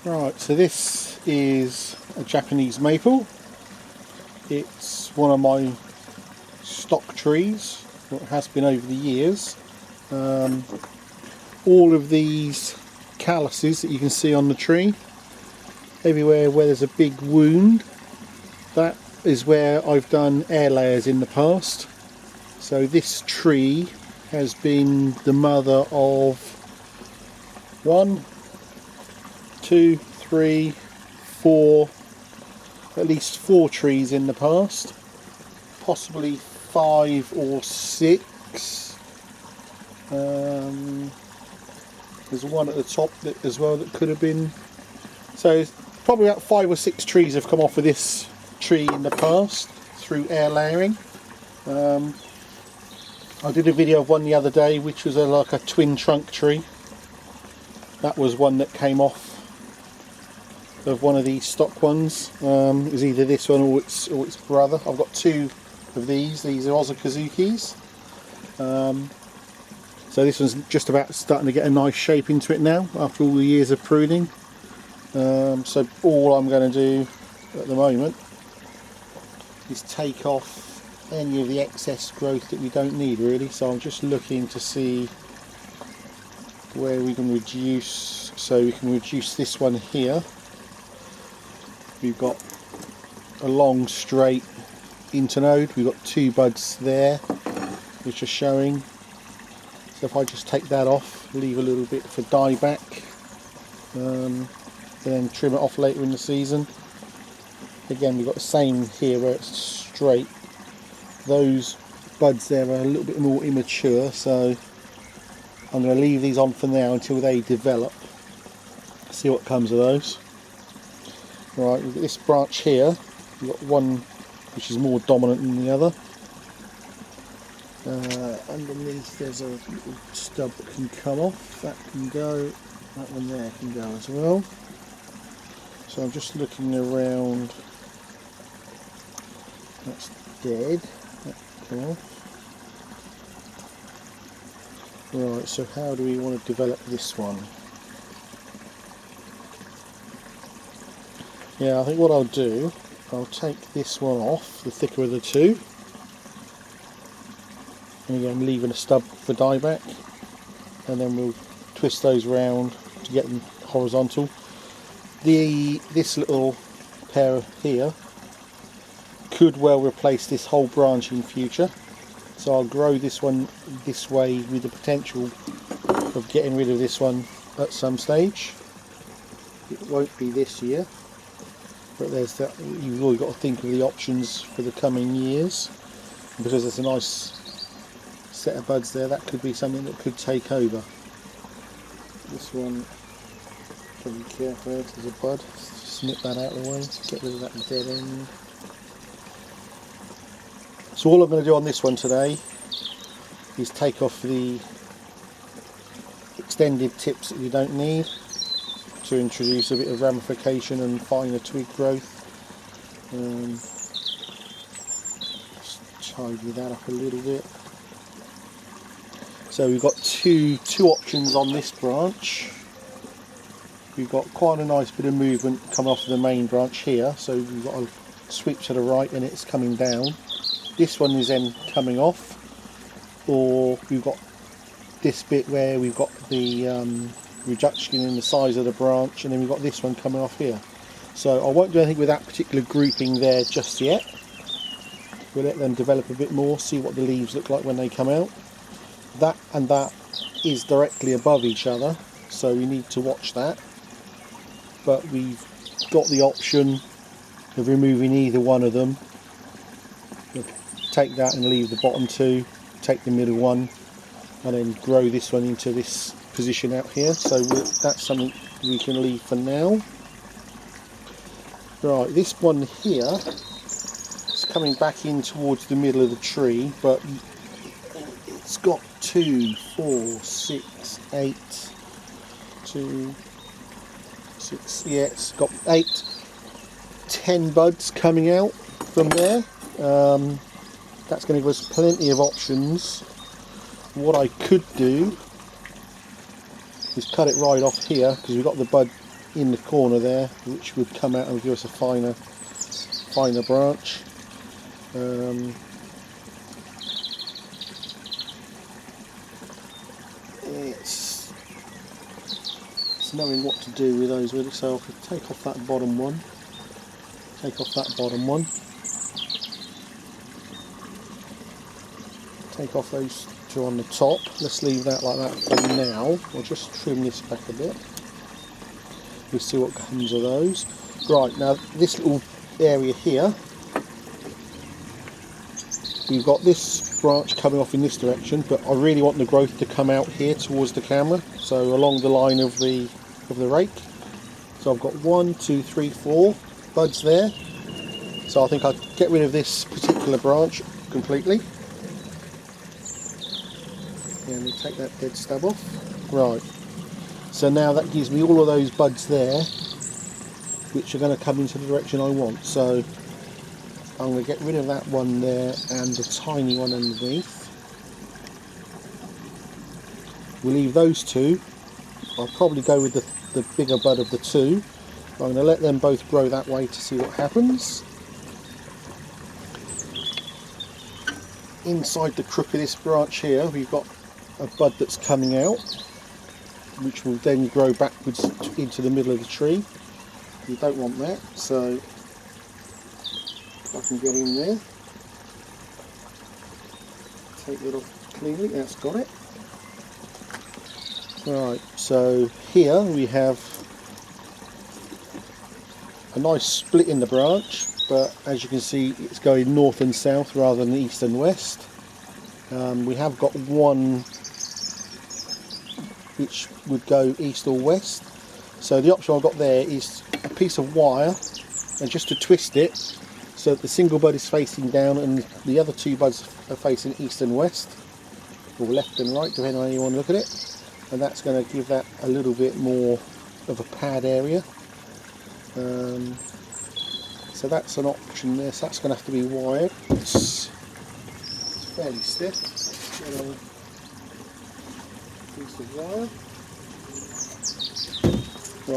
Right, so this is a Japanese maple. It's one of my stock trees, what has been over the years. All of these calluses that you can see on the tree, everywhere where there's a big wound, that is where I've done air layers in the past. So this tree has been the mother of 1, 2, 3, 4, at least 4 trees in the past, possibly 5 or 6. There's one at the top as well that could have been. So probably about 5 or 6 trees have come off of this tree in the past through air layering. I did a video of one the other day which was like a twin trunk tree. That was one that came off of one of these stock ones. It was either this one or its brother. I've got 2 of these. These are Ozukazukis. So this one's just about starting to get a nice shape into it now after all the years of pruning. So all I'm going to do at the moment is take off any of the excess growth that we don't need really. So I'm just looking to see where we can reduce. So we can reduce this one here. We've got a long straight internode. We've got 2 buds there which are showing. So if I just take that off, leave a little bit for dieback, then trim it off later in the season. Again, we've got the same here where it's straight. Those buds there are a little bit more immature, so I'm going to leave these on for now until they develop. See what comes of those. Right, we've got this branch here. We've got one which is more dominant than the other. Underneath there's a little stub that can come off. That can go. That one there can go as well. So I'm just looking around. That's dead. That can come off. Right, so how do we want to develop this one? Yeah, I think what I'll do, I'll take this one off, the thicker of the 2. And again, I'm leaving a stub for dieback. And then we'll twist those round to get them horizontal. This little pair here could well replace this whole branch in future. So I'll grow this one this way with the potential of getting rid of this one at some stage. It won't be this year. But there's that, you've always got to think of the options for the coming years, because there's a nice set of buds there. That could be something that could take over. This one, be careful, there's a bud, snip that out of the way, get rid of that dead end. So all I'm going to do on this one today is take off the extended tips that you don't need, to introduce a bit of ramification and finer twig growth. Just tidy that up a little bit. So we've got two options on this branch. We've got quite a nice bit of movement coming off of the main branch here. So we've got a sweep to the right and it's coming down. This one is then coming off, or we've got this bit where we've got the reduction in the size of the branch, and then we've got this one coming off here. So I won't do anything with that particular grouping there just yet. We'll let them develop a bit more, see what the leaves look like when they come out. That and that is directly above each other, so we need to watch that. But we've got the option of removing either one of them. We'll take that and leave the bottom 2, take the middle one, and then grow this one into this position out here. So that's something we can leave for now. Right, this one here is coming back in towards the middle of the tree, but it's got 2, 4, 6, 8, 2, 6, yeah, it's got 8, 10 buds coming out from there. That's going to give us plenty of options. What I could do is cut it right off here, because we've got the bud in the corner there, which would come out and give us a finer branch. It's knowing what to do with those really. So I could take off that bottom one, take off those two on the top. Let's leave that like that for now. I'll just trim this back a bit. We'll see what comes of those. Right, now this little area here, we've got this branch coming off in this direction, but I really want the growth to come out here towards the camera, so along the line of the rake. So I've got 1, 2, 3, 4 buds there. So I think I'll get rid of this particular branch completely. And we'll take that dead stub off. Right. So now that gives me all of those buds there, which are going to come into the direction I want. So I'm going to get rid of that one there and the tiny one underneath. We'll leave those two. I'll probably go with the bigger bud of the two. I'm going to let them both grow that way to see what happens. Inside the crook of this branch here, we've got a bud that's coming out, which will then grow backwards into the middle of the tree. You don't want that, so if I can get in there, take that off cleanly. That's got it. Right, so here we have a nice split in the branch, but as you can see it's going north and south rather than east and west. We have got one which would go east or west, so the option I've got there is a piece of wire and just to twist it so that the single bud is facing down and the other two buds are facing east and west, or left and right depending on how you want to look at it, and that's going to give that a little bit more of a pad area. So that's an option there, so that's going to have to be wired. It's fairly stiff. Piece of wire.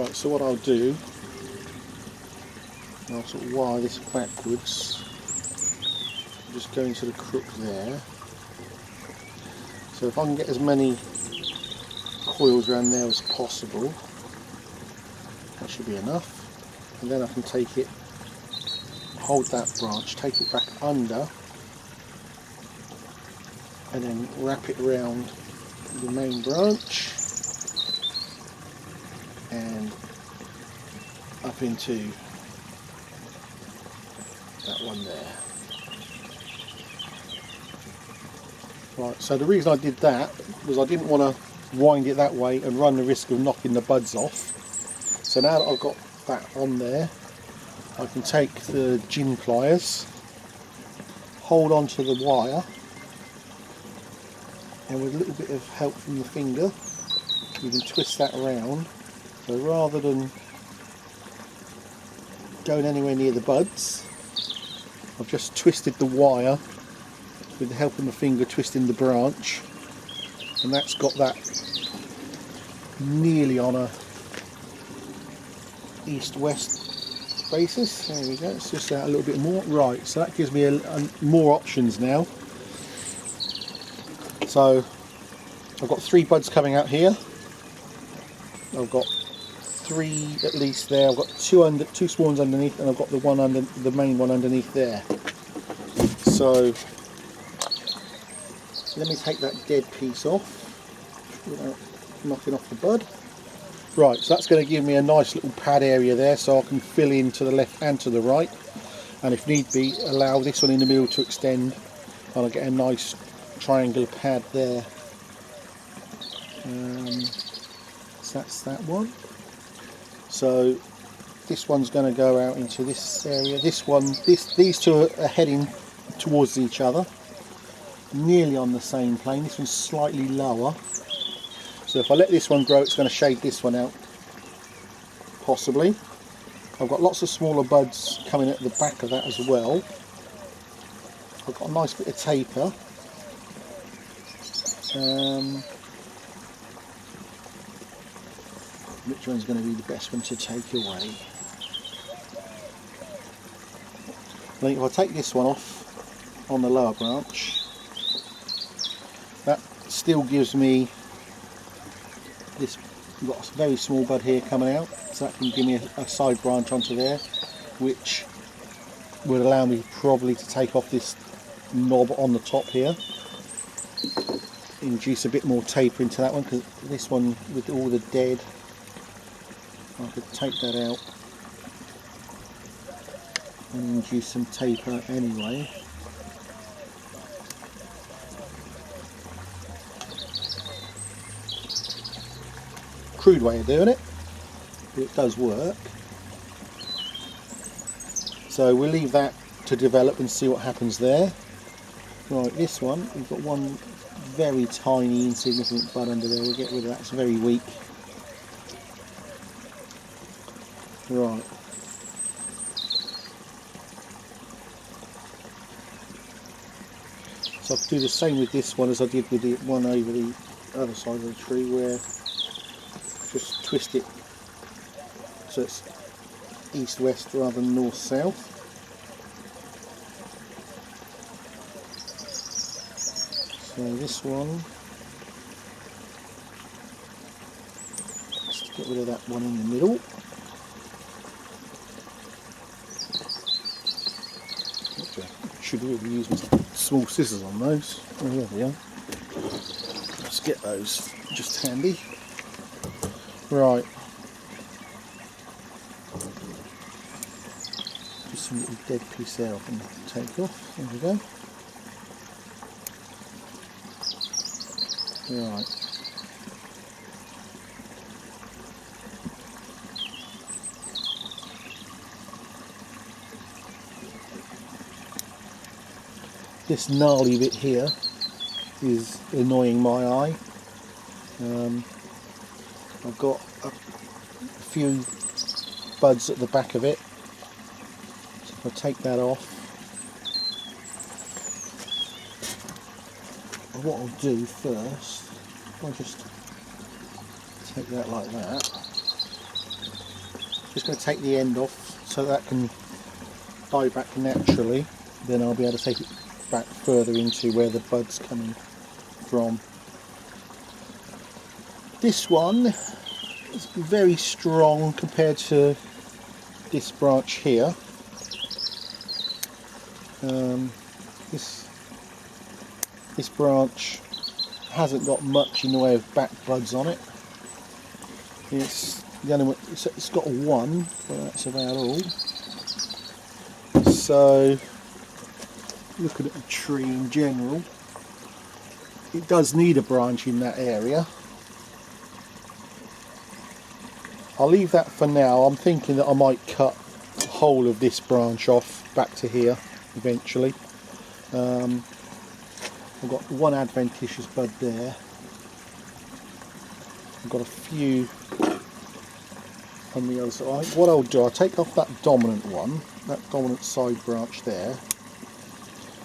Right, so what I'll do, I'll sort of wire this backwards, just go into the crook there. So if I can get as many coils around there as possible, that should be enough. And then I can take it, hold that branch, take it back under, and then wrap it around the main branch and up into that one there. Right, so the reason I did that was I didn't want to wind it that way and run the risk of knocking the buds off. So now that I've got that on there, I can take the gin pliers, hold on to the wire, and with a little bit of help from the finger you can twist that around. So rather than going anywhere near the buds, I've just twisted the wire with the help of my finger, twisting the branch, and that's got that nearly on a east-west basis. There we go, let's twist that a little bit more. Right, so that gives me more options now. So I've got 3 buds coming out here. I've got 3 at least there. I've got 2 spawns underneath, and I've got the one under the main one underneath there. So let me take that dead piece off without knocking off the bud. Right, so that's going to give me a nice little pad area there, so I can fill in to the left and to the right, and if need be allow this one in the middle to extend, and I'll get a nice triangular pad there. So that's that one. So this one's going to go out into this area. This one, these two are heading towards each other, nearly on the same plane. This one's slightly lower. So if I let this one grow, it's going to shade this one out, possibly. I've got lots of smaller buds coming at the back of that as well. I've got a nice bit of taper. which one's going to be the best one to take away. I think if I take this one off on the lower branch, that still gives me this. We've got a very small bud here coming out, so that can give me a side branch onto there, which would allow me probably to take off this knob on the top here, induce a bit more taper into that one, because this one with all the dead, I could take that out and induce some taper anyway. Crude way of doing it, but it does work. So we'll leave that to develop and see what happens there. Right, this one, we've got one very tiny insignificant bud under there. We'll get rid of that, it's very weak. Right. So I'll do the same with this one as I did with the one over the other side of the tree, where just twist it so it's east-west rather than north-south. So this one, let's get rid of that one in the middle. Should really use my small scissors on those. Oh, there we are. Let's get those just handy. Right. Just some little dead piece there I can take off. There we go. Right. This gnarly bit here is annoying my eye. I've got a few buds at the back of it, so if I take that off, what I'll do first, I'll just take that like that. Just going to take the end off so that can die back naturally, then I'll be able to take it back further into where the bud's coming from. This one is very strong compared to this branch here. This branch hasn't got much in the way of back buds on it. It's the only one, it's got a one, but that's about all. So looking at the tree in general, it does need a branch in that area. I'll leave that for now. I'm thinking that I might cut the whole of this branch off back to here eventually. I've got one adventitious bud there. I've got a few on the other side. What I'll do, I'll take off that dominant one, that dominant side branch there.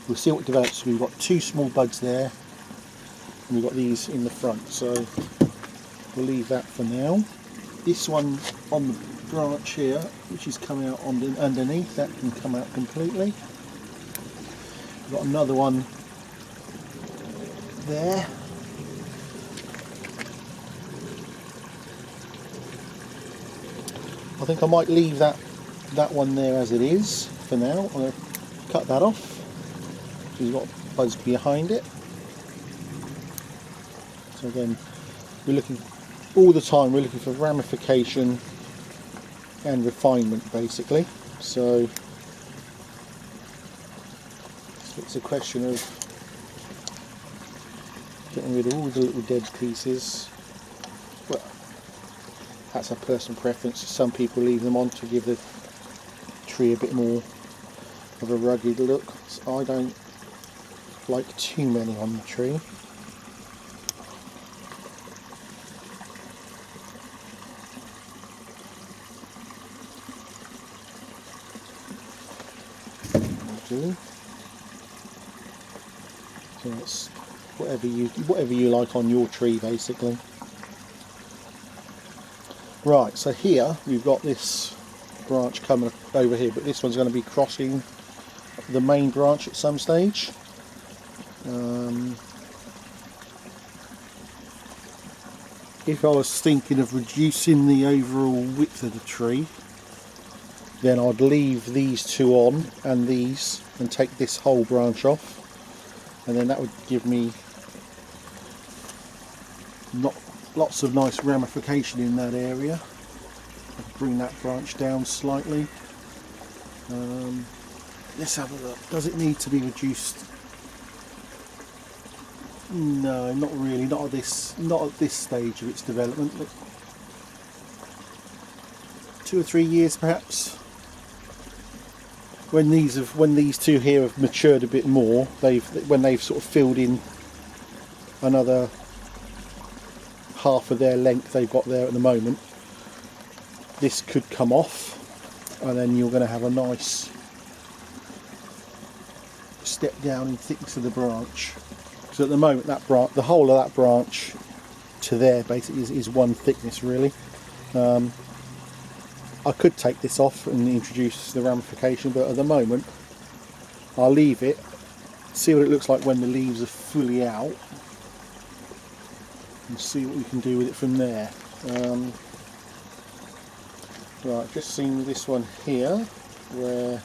We'll see what develops. We've got two small buds there, and we've got these in the front, so we'll leave that for now. This one on the branch here, which is coming out on the, underneath, that can come out completely. We've got another one there. I think I might leave that one there as it is for now. I'm going to cut that off. We've got buds behind it. So again, we're looking all the time, we're looking for ramification and refinement basically. So it's a question of getting rid of all the little dead pieces. Well, that's a personal preference. Some people leave them on to give the tree a bit more of a rugged look. So I don't like too many on the tree. So it's whatever you like on your tree basically. Right, so here we've got this branch coming over here, but this one's going to be crossing the main branch at some stage. If I was thinking of reducing the overall width of the tree, then I'd leave these two on and these and take this whole branch off, and then that would give me lots of nice ramification in that area. I could bring that branch down slightly. Let's have a look. Does it need to be reduced? No, not really. Not at this stage of its development. Look, 2 or 3 years perhaps. When these two here have matured a bit more, when they've sort of filled in another half of their length they've got there at the moment, this could come off, and then you're going to have a nice step down in thickness of the branch. So at the moment, that branch, the whole of that branch to there basically is one thickness really. I could take this off and introduce the ramification, but at the moment I'll leave it, see what it looks like when the leaves are fully out, and see what we can do with it from there. Right, just seen this one here where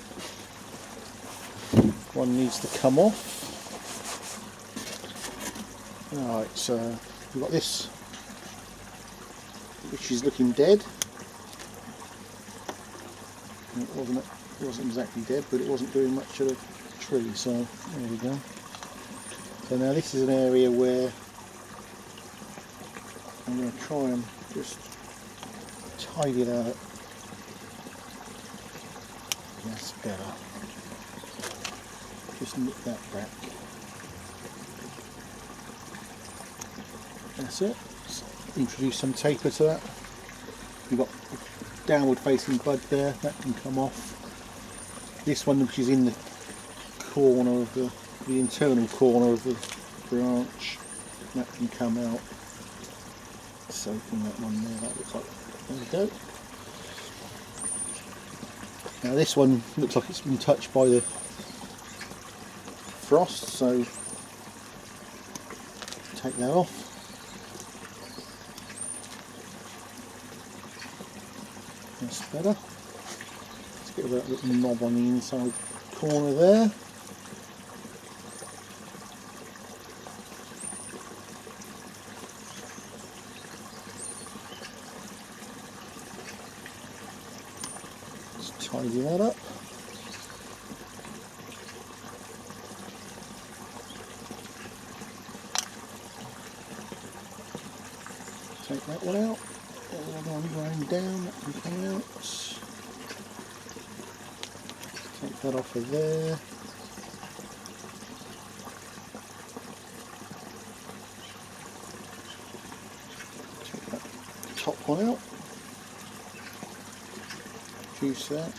one needs to come off. Right, so we've got this which is looking dead. It wasn't exactly dead, but it wasn't doing much of the tree, so there we go. So now this is an area where I'm going to try and just tidy it out. That's better. Just nip that back. That's it. Let's introduce some taper to that. We've got downward facing bud there, that can come off. This one, which is in the corner of the internal corner of the branch, that can come out. So from that one there, that looks like, there we go. Now this one looks like it's been touched by the frost, so take that off. That's better. Let's get that little knob on the inside corner there. Let's tidy that up. Take that one out. One going down, that can come out. Take that off of there. Take that top one out. Reduce that,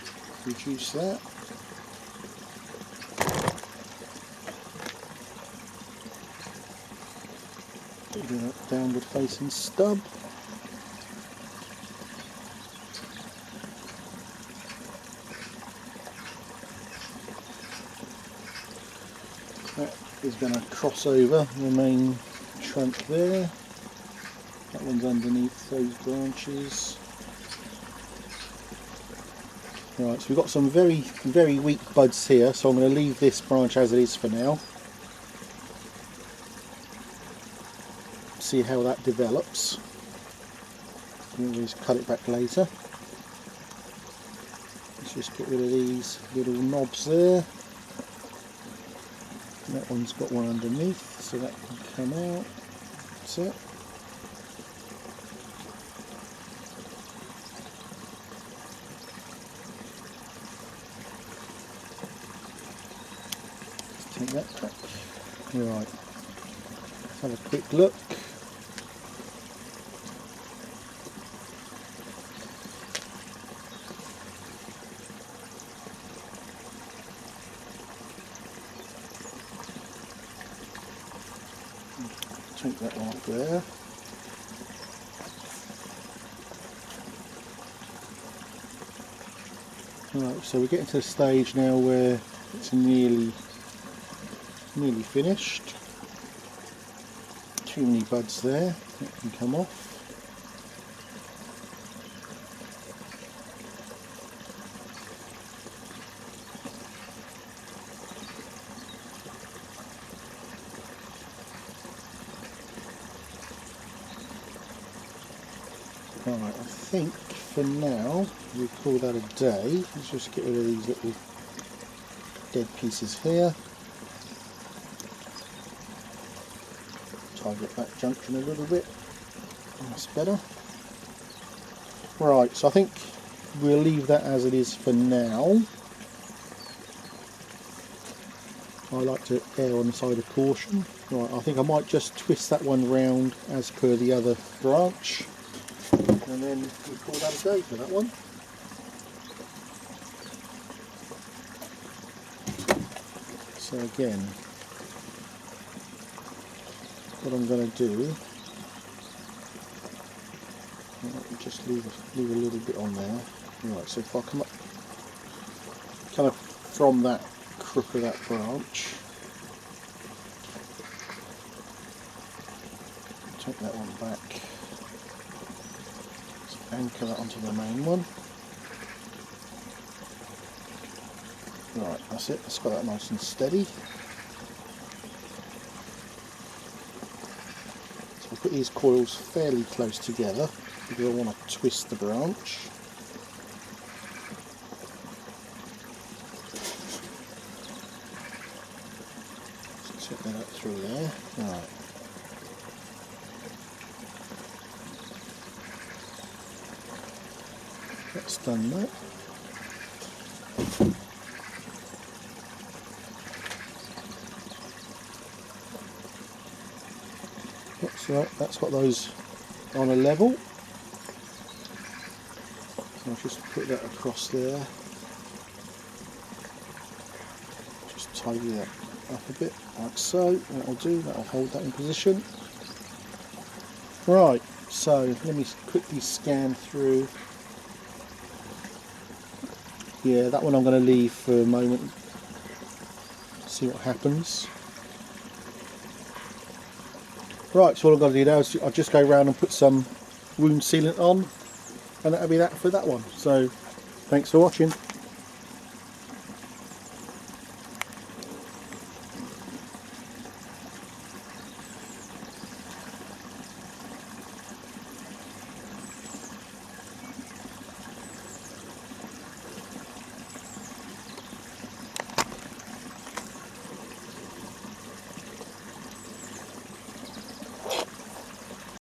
reduce that. Do that downward facing stub. That is going to cross over the main trunk there. That one's underneath those branches. Right, so we've got some very, very weak buds here, so I'm going to leave this branch as it is for now. See how that develops. You can always cut it back later. Let's just get rid of these little knobs there. That one's got one underneath, so that can come out. That's it. Let's take that back. Right. Let's have a quick look. Take that off there. Right, so we're getting to the stage now where it's nearly finished. Too many buds there, that can come off. Right, I think for now we'll call that a day. Let's just get rid of these little dead pieces here. Tidy up that junction a little bit. That's better. Right, so I think we'll leave that as it is for now. I like to err on the side of caution. Right, I think I might just twist that one round as per the other branch. And then we'll call that a day for that one. So again, what I'm going to do, just leave a little bit on there. Right, so if I come up from that crook of that branch, take that one back, just anchor that onto the main one. Right, that's it, it's got that nice and steady. So I'll put these coils fairly close together because I want to twist the branch. Just set that up through there. Right. That's done that. So that's got those on a level. I'll just put that across there. Just tidy that up a bit, like so. That'll do, that'll hold that in position. Right, so let me quickly scan through. Yeah, that one I'm going to leave for a moment. See what happens. Right, so all I've got to do now is I'll just go around and put some wound sealant on, and that'll be that for that one. So, thanks for watching.